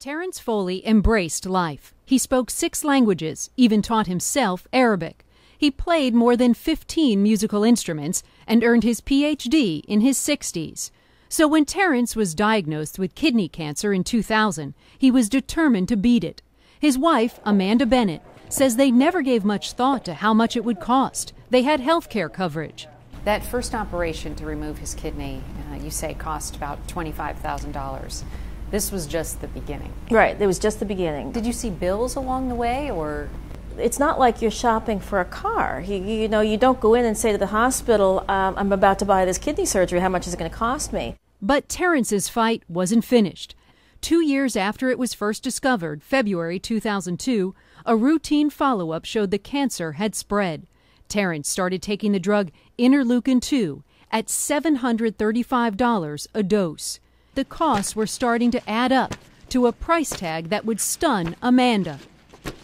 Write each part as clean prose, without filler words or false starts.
Terrence Foley embraced life. He spoke 6 languages, even taught himself Arabic. He played more than 15 musical instruments and earned his Ph.D. in his 60s. So when Terrence was diagnosed with kidney cancer in 2000, he was determined to beat it. His wife, Amanda Bennett, says they never gave much thought to how much it would cost. They had health care coverage. That first operation to remove his kidney, you say, cost about $25,000. This was just the beginning. Right, it was just the beginning. Did you see bills along the way, or? It's not like you're shopping for a car. You don't go in and say to the hospital, I'm about to buy this kidney surgery, how much is it going to cost me? But Terrence's fight wasn't finished. 2 years after it was first discovered, February 2002, a routine follow-up showed the cancer had spread. Terrence started taking the drug interleukin-2 at $735 a dose. The costs were starting to add up to a price tag that would stun Amanda.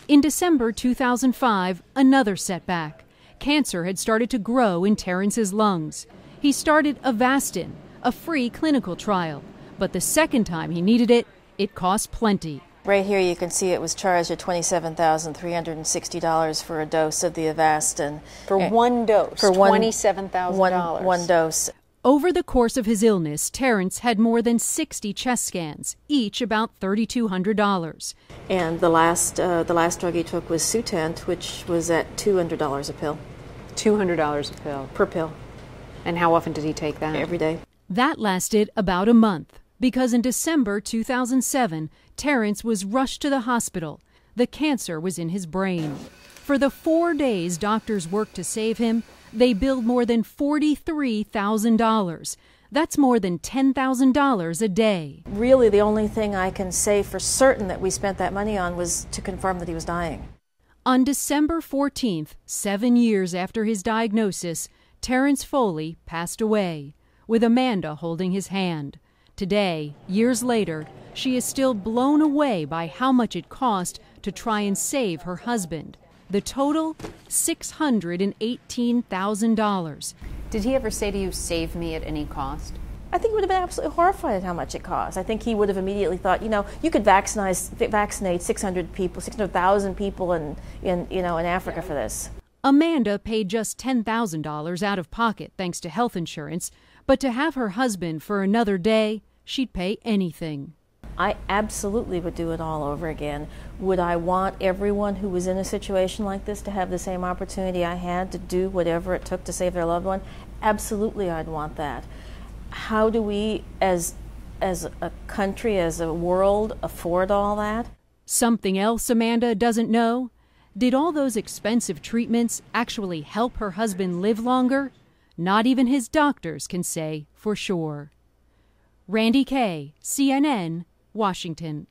In December 2005, another setback. Cancer had started to grow in Terrence's lungs. He started Avastin, a free clinical trial. But the second time he needed it, it cost plenty. Right here you can see it was charged at $27,360 for a dose of the Avastin. For one dose, for $27,000. One dose. Over the course of his illness, Terrence had more than 60 chest scans, each about $3,200. And the last drug he took was Sutent, which was at $200 a pill. $200 a pill? Per pill. And how often did he take that? Every day. That lasted about a month, because in December 2007, Terrence was rushed to the hospital. The cancer was in his brain. For the 4 days doctors worked to save him, they billed more than $43,000. That's more than $10,000 a day. Really, the only thing I can say for certain that we spent that money on was to confirm that he was dying. On December 14th, 7 years after his diagnosis, Terrence Foley passed away, with Amanda holding his hand. Today, years later, she is still blown away by how much it cost to try and save her husband. The total, $618,000. Did he ever say to you, "Save me at any cost"? I think he would have been absolutely horrified at how much it cost. I think he would have immediately thought, you could vaccinate 600,000 people in Africa for this. Amanda paid just $10,000 out of pocket thanks to health insurance, but to have her husband for another day, she'd pay anything. I absolutely would do it all over again. Would I want everyone who was in a situation like this to have the same opportunity I had to do whatever it took to save their loved one? Absolutely, I'd want that. How do we, as a country, as a world, afford all that? Something else Amanda doesn't know? Did all those expensive treatments actually help her husband live longer? Not even his doctors can say for sure. Randi Kaye, CNN, Washington.